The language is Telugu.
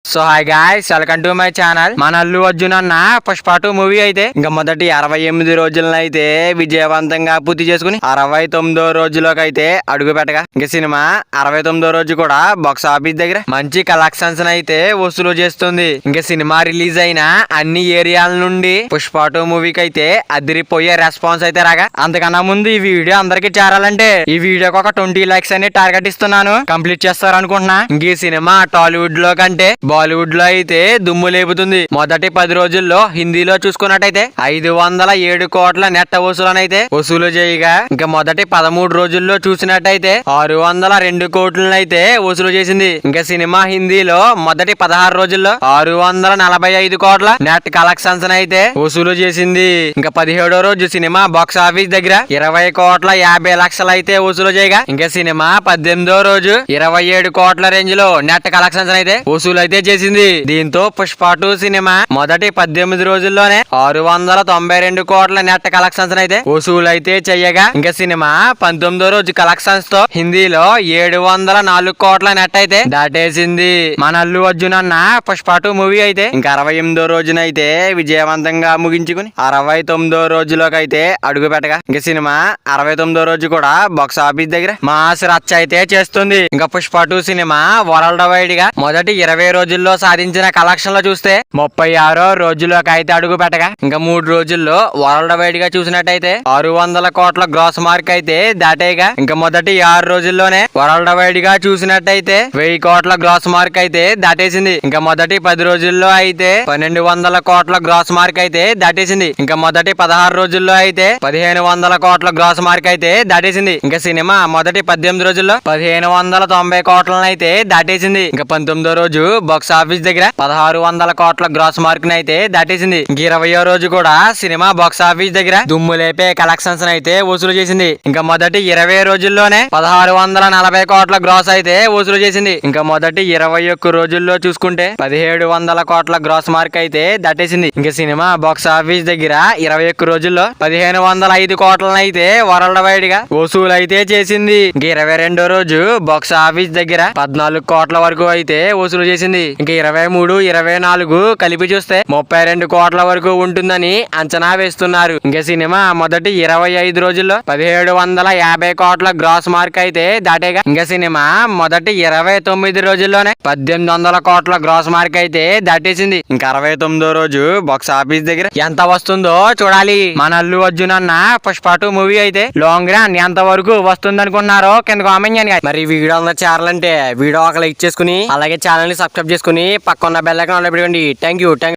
So hi guys, welcome to my channel. మన అల్లు అర్జున్ అన్న పుష్ప 2 మూవీ అయితే ఇంకా మొదటి 68 రోజులను అయితే విజయవంతంగా పూర్తి చేసుకుని 69వ రోజులోకి అయితే అడుగు పెట్టగా ఇంకా సినిమా 69వ రోజు కూడా బాక్స్ ఆఫీస్ దగ్గర మంచి కలెక్షన్స్ అయితే వసూలు చేస్తుంది. ఇంకా సినిమా రిలీజ్ అయిన అన్ని ఏరియాల నుండి పుష్ప 2 మూవీకి అయితే అదిరిపోయే రెస్పాన్స్ అయితే రాగా, అంతకన్నా ముందు ఈ వీడియో అందరికి చేరాలంటే ఈ వీడియోకి ఒక 20 లైక్స్ అని టార్గెట్ ఇస్తున్నాను. కంప్లీట్ చేస్తారనుకుంటున్నా. ఇంక ఈ సినిమా టాలీవుడ్ లో కంటే బాలీవుడ్ లో అయితే దుమ్ము లేపుతుంది. మొదటి 10 రోజుల్లో హిందీలో చూసుకున్నట్టయితే 507 కోట్ల నెట్ వసూలనైతే వసూలు చేయగా, ఇంకా మొదటి 13 రోజుల్లో చూసినట్టయితే 602 కోట్లను అయితే వసూలు చేసింది. ఇంకా సినిమా హిందీలో మొదటి 16 రోజుల్లో 645 కోట్ల నెట్ కలెక్షన్స్ అయితే వసూలు చేసింది. ఇంకా 17వ రోజు సినిమా బాక్స్ ఆఫీస్ దగ్గర 20 కోట్ల 50 లక్షలు అయితే వసూలు చేయగా, ఇంకా సినిమా 18వ రోజు 27 కోట్ల రేంజ్ లో నెట్ కలెక్షన్స్ అయితే వసూలు అయితే చేసింది. దీంతో పుష్ప 2 సినిమా మొదటి 18 రోజుల్లోనే 692 కోట్ల నెట్ కలెక్షన్స్ అయితే వసూలు అయితే చెయ్యగా, ఇంకా సినిమా 19వ రోజు కలెక్షన్స్ తో హిందీలో 704 కోట్ల నెట్ అయితే దాటేసింది. మన అల్లు అర్జున్ అన్న పుష్ప 2 మూవీ అయితే ఇంకా 68వ రోజున అయితే విజయవంతంగా ముగించుకుని 69వ రోజులోకి అయితే అడుగు పెట్టగా, ఇంకా సినిమా 69వ రోజు కూడా బాక్స్ ఆఫీస్ దగ్గర మాస్ రచ్చ అయితే చేస్తుంది. ఇంకా పుష్ప 2 సినిమా వరల్డ్ వైడ్ గా మొదటి 20 రోజుల్లో సాధించిన కలెక్షన్ లో చూస్తే 36వ రోజులోకి అయితే అడుగు పెట్టగా, ఇంకా 3 రోజుల్లో వరల్డ్ వైడ్ గా చూసినట్టయితే 600 కోట్ల గ్రాస్ మార్క్ అయితే దాటేగా, ఇంకా మొదటి 6 రోజుల్లోనే వరల్డ్ వైడ్ గా చూసినట్టయితే 1000 కోట్ల గ్రాస్ మార్క్ అయితే దాటేసింది. ఇంకా మొదటి 10 రోజుల్లో అయితే 1200 కోట్ల గ్రాస్ మార్క్ అయితే దాటేసింది. ఇంకా మొదటి 16 రోజుల్లో అయితే 1500 కోట్ల గ్రాస్ మార్క్ అయితే దాటేసింది. ఇంకా సినిమా మొదటి 18 రోజుల్లో 1590 కోట్లను అయితే దాటేసింది. ఇంకా 19వ రోజు బాక్స్ ఆఫీస్ దగ్గర 1600 కోట్ల గ్రాస్ మార్క్ అయితే దాటేసింది. ఇంక 20వ రోజు కూడా సినిమా బాక్స్ ఆఫీస్ దగ్గర దుమ్ము లేపే కలెక్షన్స్ అయితే వసూలు చేసింది. ఇంకా మొదటి 20 రోజుల్లోనే 1640 కోట్ల గ్రాస్ అయితే వసూలు చేసింది. ఇంకా మొదటి 21 రోజుల్లో చూసుకుంటే 1700 కోట్ల గ్రాస్ మార్క్ అయితే దాటేసింది. ఇంకా సినిమా బాక్స్ ఆఫీస్ దగ్గర 21 రోజుల్లో 1505 కోట్లను అయితే వరల్డ్ వైడ్ గా వసూలు అయితే చేసింది. ఇంక 22వ రోజు బాక్స్ ఆఫీస్ దగ్గర 14 కోట్ల వరకు అయితే వసూలు చేసింది. ఇంకా 23, 24 కలిపి చూస్తే 32 కోట్ల వరకు ఉంటుందని అంచనా వేస్తున్నారు. ఇంకా సినిమా మొదటి 25 రోజుల్లో 1750 కోట్ల గ్రాస్ మార్క్ అయితే దాటేగా, ఇంకా సినిమా మొదటి 29 రోజుల్లోనే 1800 కోట్ల గ్రాస్ మార్క్ అయితే దాటేసింది. ఇంకా 69వ రోజు బాక్స్ ఆఫీస్ దగ్గర ఎంత వస్తుందో చూడాలి. మన అల్లు అర్జున్ అన్న పుష్ప 2 మూవీ అయితే లాంగ్ రన్ ఎంత వరకు వస్తుంది అనుకున్నారో కింద కామెంట్ చేయండి. మరి వీడియో చేరాలంటే వీడియో ఒక లైక్ చేసుకుని అలాగే ఛానల్ ని సబ్స్క్రైబ్ చేసుకుని పక్కన బెల్ ఐకాన్ ఆన్ పెట్టుకోండి. Thank you.